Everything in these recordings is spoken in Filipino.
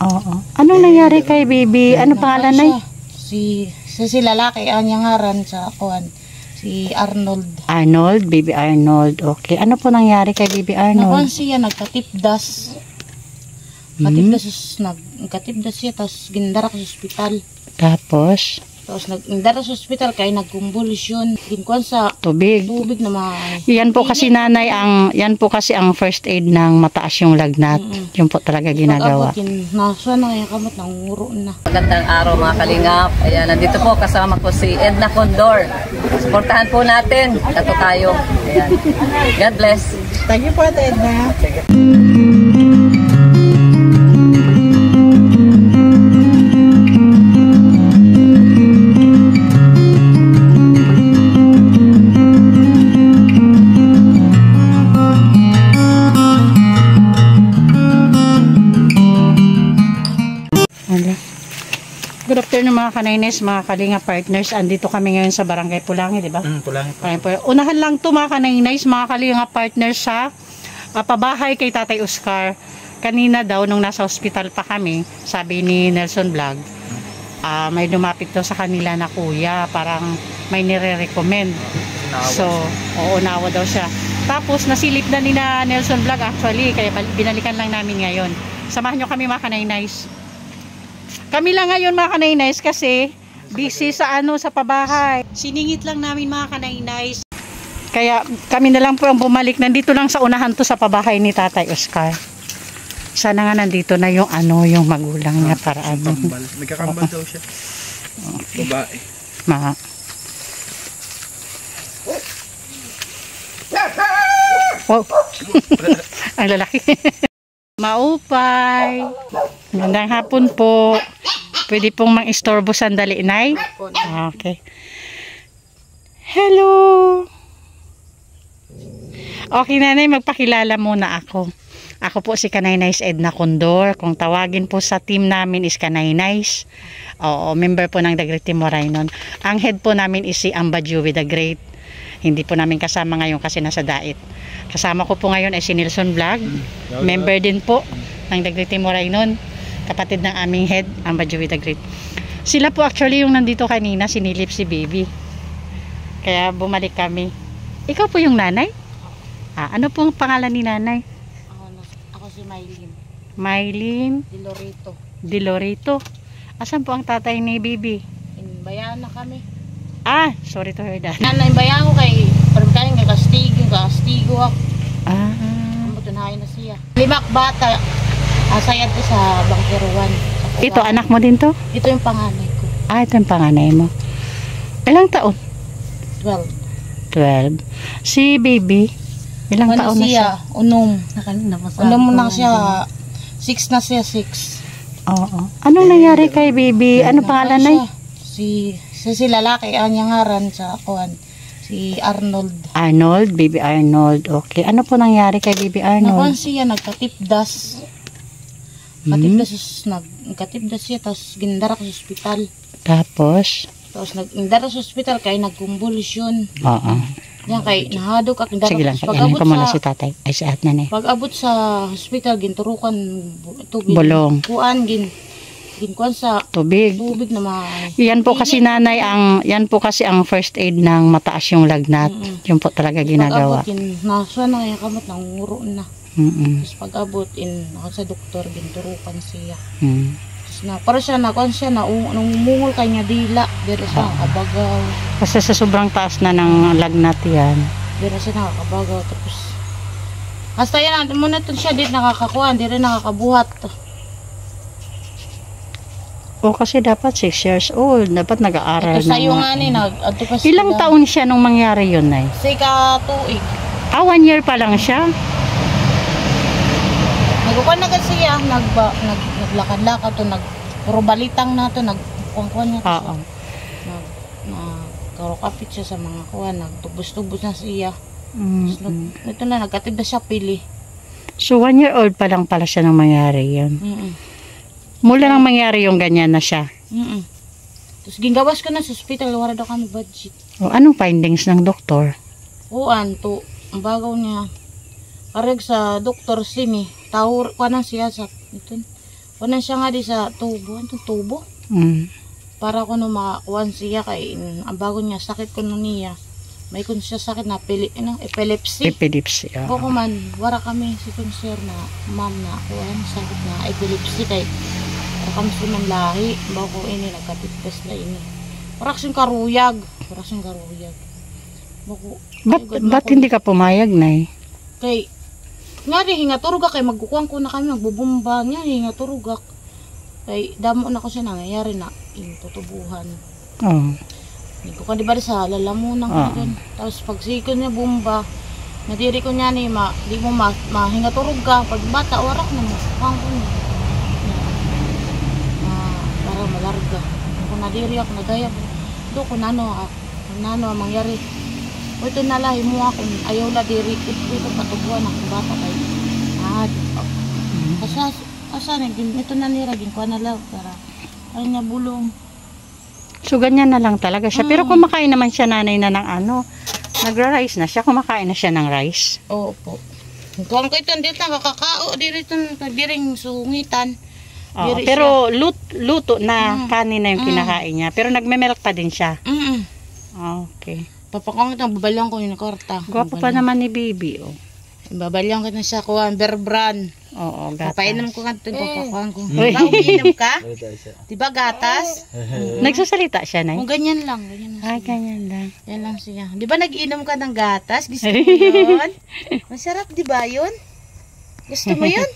Oo. Anong nangyari kay baby? Ano pangalan na? Si lalaki ang ngaran sa kuan. Si Arnold. Arnold, baby Arnold. Okay. Ano po nangyari kay baby Arnold? Nakuan siya nagkatipdas. Nagkatipdas siya tapos gindarak sa ospital. Tapos Gindarak sa ospital kay nagkumbulsyon. Ginkuan sa tubig. Tubig na mga. Yan po kasi nanay yan po kasi ang first aid ng mataas yung lagnat. Yun po talaga ginagawa. Nasa na yung kamot ng nguro na. Magandang araw mga kalingap. Ayan, nandito po kasama ko si Edna Condor. Suportahan po natin. Kato tayo. Ayan. God bless. Thank you po, Edna. Good afternoon mga kanaynes, mga kalinga partners. Andito kami ngayon sa Barangay Pulangi, di ba? Pulangi. Unahan lang to mga kanaynes, mga kalinga partners sa pabahay kay Tatay Oscar. Kanina daw, nung nasa hospital pa kami, sabi ni Nelson Vlog, may lumapit daw sa kanila na kuya, parang may nire-recommend. So, nawa daw siya. Tapos, nasilip na ni na Nelson Vlog actually, kaya binalikan lang namin ngayon. Samahan nyo kami mga kanaynes. Kami lang ngayon mga kanaynays kasi busy sa sa pabahay. Siningit lang namin mga kanaynays. Kaya kami na lang po ang bumalik. Nandito lang sa unahan to sa pabahay ni Tatay Oscar. Sana nga nandito na yung yung magulang niya para Nagkakambal daw siya. Okay. Babae. Wow. Ang lalaki. Maupay. Magandang hapon po. Pwede pong mang-istorbo sandali, Nay? Okay. Hello. Okay, Nanay, magpakilala muna ako. Ako po si Kanaynays Edna Condor. Kung tawagin po sa team namin is Kanaynays. Oo, member po ng The Great Team Moraynon. Ang head po namin is si Ambadjuwi the Great. Hindi po namin kasama ngayon kasi nasa Dait. Kasama ko po ngayon ay si Nelson Vlog. Member din po ng The Great Team Moraynon. Kapatid ng aming head, Ambadjuwi the Great. Sila po actually yung nandito kanina, sinilip si baby. Kaya bumalik kami. Ikaw po yung nanay? Ano pong pangalan ni nanay? Ako si Mylene. Mylene Dilorito. Asan po ang tatay ni baby? Inbayan na kami. Sorry to hear that. Inbayan ko kay parang kay kastigo ako. Butunahay na siya. 5 bata. Asayad ko sa Bangkiruan. Ito, anak mo din to? Ito yung panganay ko. Ito yung panganay mo. Ilang taon? 12. Si baby, ilang taon na siya? Unom na siya. 6 na siya, 6. Oo. Anong nangyari kay baby? Ano pangalan na? Si lalaki ang ngaran sa kuan. Si Arnold. Arnold, baby Arnold. Okay. Ano po nangyari kay baby Arnold? Nakuan siya nagkatipdas. Nagkatipdas siya tapos gindarak sa ospital. Tapos gindarak sa ospital kay nagkumbulsyon. Oo. Yan kay nahadok ak gindarak. Sige lang, pag-abot ko muna si tatay. Ay si at nanay. Pag-abot sa ospital ginturukan tubig. Bulong. Kuan ginkuan sa tubig na mga. Yan po kasi nanay yan po kasi ang first aid ng mataas yung lagnat. Yun po talaga ginagawa. Pag-abot nasa na yung kamot ng nguro na. Tapos pag-abot sa doktor ginturukan siya. Para siya namumungol kay niya dila. Pero siya nakakabagaw. Kasi sa sobrang taas na ng lagnat yan. Pero siya nakakabagaw. Tapos hasta yan muna ito siya dito nakakakuha. Hindi rin nakakabuhat. Kasi dapat 6 years old. Dapat nag-aaral. Ito sa'yo nga ilang taon siya nung mangyari yun, Nay? Sika tuig. 1 year pa lang siya? Nagkukuhan na kasi siya. Naglakad-lakad to. Puro balitang na to. Nagkukuhan niya kasi. Nagkarokapit siya sa mga kuhan. Nagtubos-tubos na siya. Ito na, nagkatibda siya pili. So 1 year old pa lang pala siya nung mangyari yun? Mula nang mangyari yung ganyan na siya? Tapos gingawas ko na sa hospital. Wala daw kami budget. Anong findings ng doktor? Ang bagaw niya. Kareg sa doktor sini. Tawur ko na siya sa ito. Kunan siya nga di sa tubo. Anong tubo? Para ko nung makakuhan siya kay ang bago niya sakit ko nung niya. May kun siya sakit na epilepsy. Epilepsy. Boko man, wara kami si sir na ma'am na kuhan sakit na epilepsy kay kami man lahi. Bako ini nagkatipes na ini. Paraksyon karuyag. Bako. Ba't hindi ka pumayag, Nay? Kay nga rin, hingaturugak kay magkukuhan ko na kami, magbubumba niya, hingaturugak. Kay damo na ko siya nangyayari na yung tutubuhan. Oo. Hindi ko di ba sa lalamunan ko doon. Tapos pag sikon niya bumba, nadiri ko niya ni di mo mahingaturug ka. Pag bata, warak na mo. Kuhan ko niya. Para malarga. Kung nadiri ako, nagayab. Doon ko nano ang mangyari. O ito nalahi mo ako, ayaw na diri, ito patubuhan ako bata kayo. Asa ito na niragin ko na lang, para ay niya bulong. So, ganyan na lang talaga siya. Pero kumakain naman siya, nanay, na ng nagra-rice na siya, kumakain na siya ng rice. Oo po. Kung ko ito, dito kakakao, diring sungitan. Pero luto na kanin na yung kinakain niya. Pero nagme-milk pa din siya. Okay. Papakang ito, babalyang ko yung karta. Gwapo pa naman ni Bibi, oh. Babalyang ko na siya kuhan, berbran. Oo, gatas. Papainom ko nga ito, papakang ko. Umiinom ka? Diba gatas? Nagsasalita siya, Nay? Kung ganyan lang. Ganyan lang. Yan lang siya. Di ba nag-inom ka ng gatas? Gusto mo yun? Masarap, di ba yun? Gusto mo yun?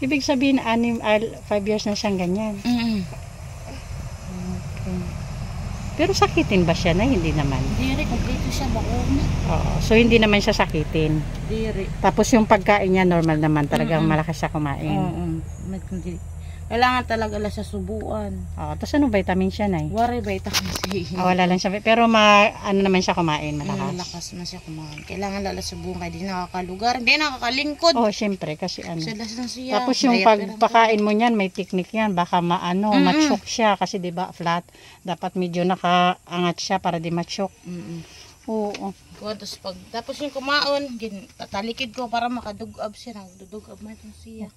Ibig sabihin, 5 years na siyang ganyan. Pero sakitin ba siya, na? Hindi naman. Diri, kompleto siya bakuna. Oo. So, hindi naman siya sakitin. Diri. Tapos yung pagkain niya, normal naman. Talagang malakas siya kumain. Oo. Kailangan talaga lang sa subuan. Oo. Tapos anong vitamin siya, Nay? Wari vitamin C. Wala lang siya. Pero ano naman siya kumain, malakas. Malakas na siya kumain. Kailangan lala subuan kaya di nakakalugar. Hindi nakakalingkod. Oo, syempre. Kasi Salas na siya. Tapos yung pagpakain mo niyan, may technique yan. Baka ma-choke siya. Kasi diba flat. Dapat medyo nakaangat siya para di ma-choke. Oo. Tapos yung kumaon, tatalikid ko para makadugab siya. Nagdudugab mo ito siya.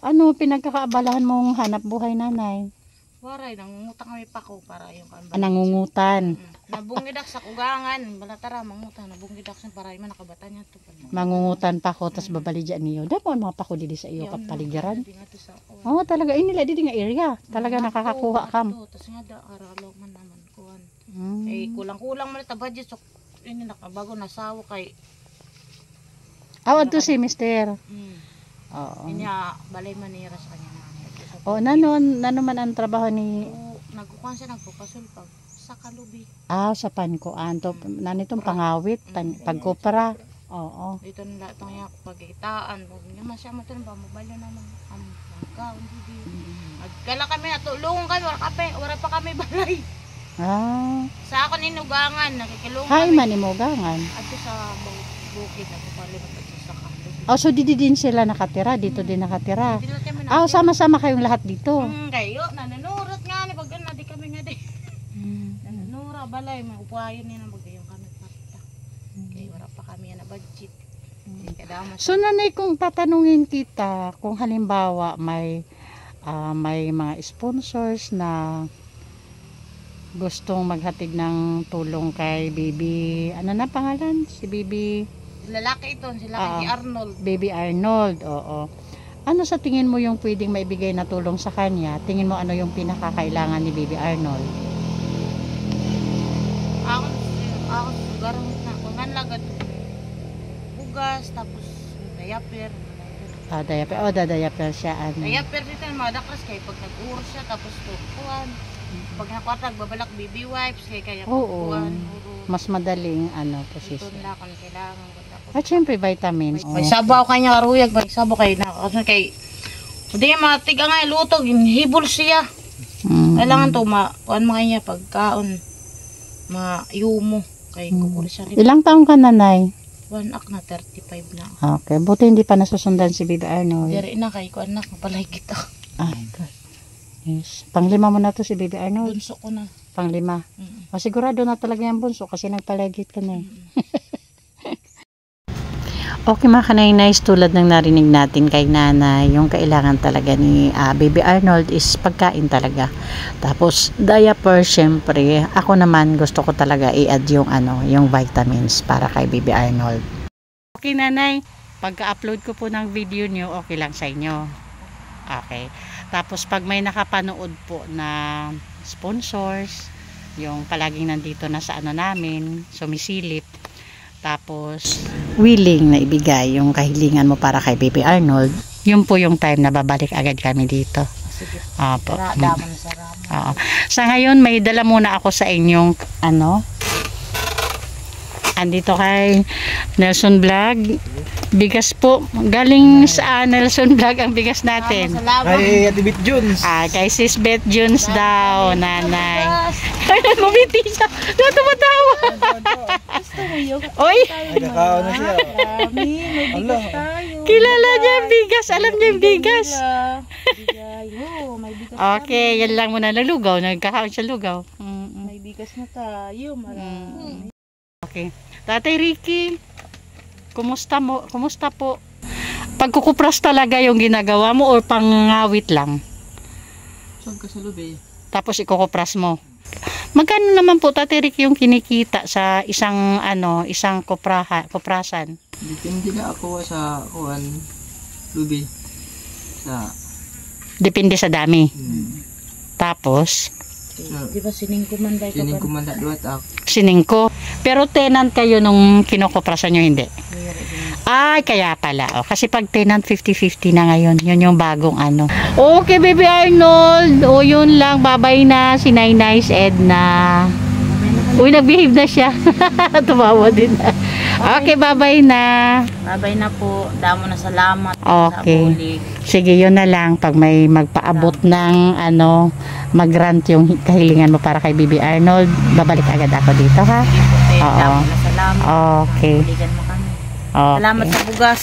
Ano pinagkakaabalahan mong hanap buhay, nanay? Waray, nangungutang kami pa ko para yung kanban. Nangungutan. Nabungidak sa kugangan. Balatara, mangutang. Nabungidak sa para yung nakabata niya ito. Mangungutan pa ko, tapos babali dyan niyo. Dapat mga pa ko dili sa iyo kapaligiran. Oo, talaga. Nila dili nga area. Talaga nakakakuha kam. Tapos nga aralo man naman kuhan. Eh, kulang-kulang man ito budget. So, ini nakabago nasawa kay to si Mister. Oo. Inya balay manira sa kanya na. Nano man ang trabaho ni nagkukuhan siya nagpapasulpag sa kalubi. Sa pankuan to nanitong pangawit, pagkopra. Oo. Dito na itong yak pagkitaan. Huwag siya matulong ba mobile naman ang kaon hindi. Agkala kami natulungan kami wala pa kami balay. Sa ako ninugangan, nakikilungan. Hay man imugangan. Ato sa bukid, nagpapalimat at sa kalubi. So dito din sila nakatira, dito din nakatira. Sama-sama kayong lahat dito. Kayo, nananurot nga ni pag di kami nga di. Nananura balay, maupuayon niya na magayong kami parta. Kaya wala pa kami na budget. So nanay, kung tatanungin kita, kung halimbawa may mga sponsors na gustong maghatid ng tulong kay Baby, ano na pangalan? Si Baby lalaki ito, sila kay Arnold. Baby Arnold, oo. Ano sa tingin mo yung pwedeng maibigay na tulong sa kanya? Tingin mo ano yung pinakakailangan ni Baby Arnold? Ako garang na kungan lagad bugas tapos diaper. Diaper siya. Diaper dito madakras kay pag nag-uros siya tapos tukuan. Pag nakwatag babalak baby wipes kaya kukuan. Mas madaling posisyon. Ito na kung kailangan ko. At syempre vitamins. May sabaw kanya karuyag, may sabaw kay nakasun kay hindi matiga nga lutog, hibol siya. Kailangan to kuan mga niya pagkaon mayumo kay kukuli siya. Ilang taong ka, nanay? 1 ak na 35 na. Okay, buti hindi pa nasusundan si Baby Arnold. Diri na kay kuan na palay kita. God. Yes. Panglima mo na to si Baby Arnold. Bunso ko na. Panglima. Sigurado na talaga yung bunso kasi nagpalegit ka na. Okay mga kanay-nice, tulad ng narinig natin kay nanay, yung kailangan talaga ni Baby Arnold is pagkain talaga. Tapos diaper, syempre, ako naman gusto ko talaga i-add yung yung vitamins para kay Baby Arnold. Okay nanay, pagka-upload ko po ng video nyo, okay lang sa inyo. Okay. Tapos pag may nakapanood po na sponsors, yung palaging nandito na sa namin, sumisilip, tapos willing na ibigay yung kahilingan mo para kay Baby Arnold, yun po yung time na babalik agad kami dito. Sige. Opo. Salamat. Sa ngayon may dala muna ako sa inyong andito kay Nelson Vlog, bigas po galing sa Nelson Vlog ang bigas natin. Kay Ate Bit Jones. Kay Sis Beth Jones daw, nanay. Ngumiti siya. Tumatawa. Gusto mo yun? Oy, Nagkakaon na siya. Marami, may bigas tayo. kilala niya yung bigas. Alam niya yung bigas. May bigas Okay, yan lang muna nalugaw. Nagkakaon siya lugaw. May bigas na tayo. Marami. Okay. Tatay Ricky, kumusta po? Pagkukupras talaga yung ginagawa mo or pangawit lang? Saan ka sa lubi? Tapos ikukupras mo. Magkano naman po Tatay Ricky yung kinikita sa isang kuprasan? Depende na ako sa lubi. Depende sa dami. Tapos Di ba siningkumanday ka ba? Kumanda duwat ako. siningko. Pero tenant kayo nung kinukuprasan nyo, hindi? Ay, kaya pala. Kasi pag tenant 50-50 na ngayon, yun yung bagong Okay, Baby Arnold. Yun lang. Babay na si Nainay's Edna. Uy, nag-behave na siya. Tumawa din. Okay, babay na. Babay na po. Damo na salamat. Okay. Sa bulig. Sige, yun na lang. Pag may magpaabot ng mag-grant yung kahilingan mo para kay Baby Arnold, babalik agad ako dito, ha? Oo. Damo na salamat. Okay. Buligan mo kami. Okay. Salamat sa bugas.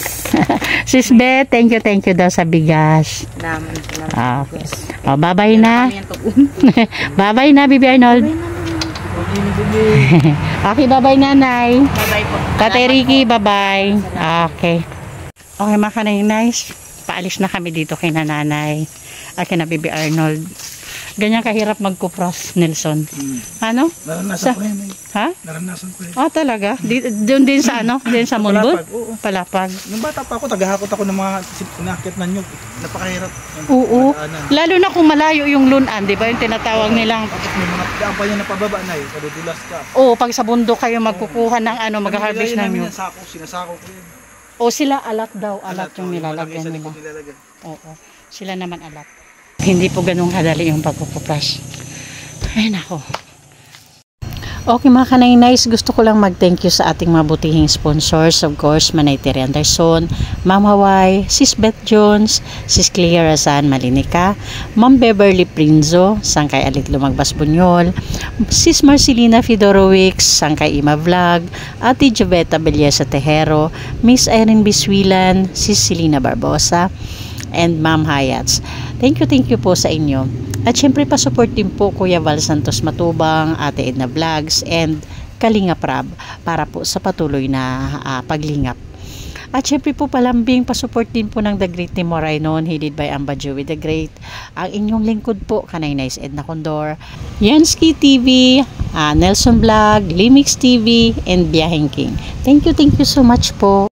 Sis Beth, thank you daw sa bigas. Salamat sa Okay. bugas. Bye-bye na. Kami ang tugon. Bye-bye na, Baby Arnold. Okay, bye-bye nanay. Bye-bye po. Tatay Ricky, bye-bye. Okay. Okay, mga kanay-nice. Paalis na kami dito kay nanay. Kina Baby Arnold. Ganyan kahirap magkupras, Nelson. Ano? Naranasan ko yan. Ha? Naranasan ko yan. Talaga? Doon din sa Din sa Mulbol? Palapag, oo. Palapag. Nung bata pa ako, tagahakot ako ng mga inakit na nyug. Napakahirap. Oo. Madaanan. Lalo na kung malayo yung lunan, di ba? Yung tinatawag nilang Tapos may mga daan pa yan na pababa na eh. Kadudulas ka. pag sa bundok kayo magkukuha ng mag-harvest ng namin nyug. yan, sako, sinasako ko yan. Sila alat daw, alat yung nilalagyan Sa nila. likod nilalagay. Oo, sila naman alat. Hindi po ganun kadali yung pagkukupras. Ay nako. Okay mga kanay-nice, gusto ko lang mag-thank you sa ating mabutihing sponsors. Of course, Manay Terry Anderson, Ma'am Hawaii, Sis Beth Jones, Sis Clea Razan Malinica, Ma'am Beverly Prinzo, Sangkay Alit Lumagbas Bunyol, Sis Marcelina Fedorowicz, Sangkay Ima Vlog, Ate Joveta Belleza Tejero, Miss Erin Biswilan, Sis Selena Barbosa, and Ma'am Hayats. Thank you po sa inyo. At syempre pa-support din po Kuya Val Santos Matubang, Ate Edna Vlogs, and Kalinga Prab para po sa patuloy na paglingap. At syempre po palambing pa-support din po ng The Great Team Moraynon, headed by Amba Joey the Great. Ang inyong lingkod po, Kanay-nice Edna Condor, Yansky TV, Nelson Vlog, Limix TV, and Biyaheng King. Thank you so much po.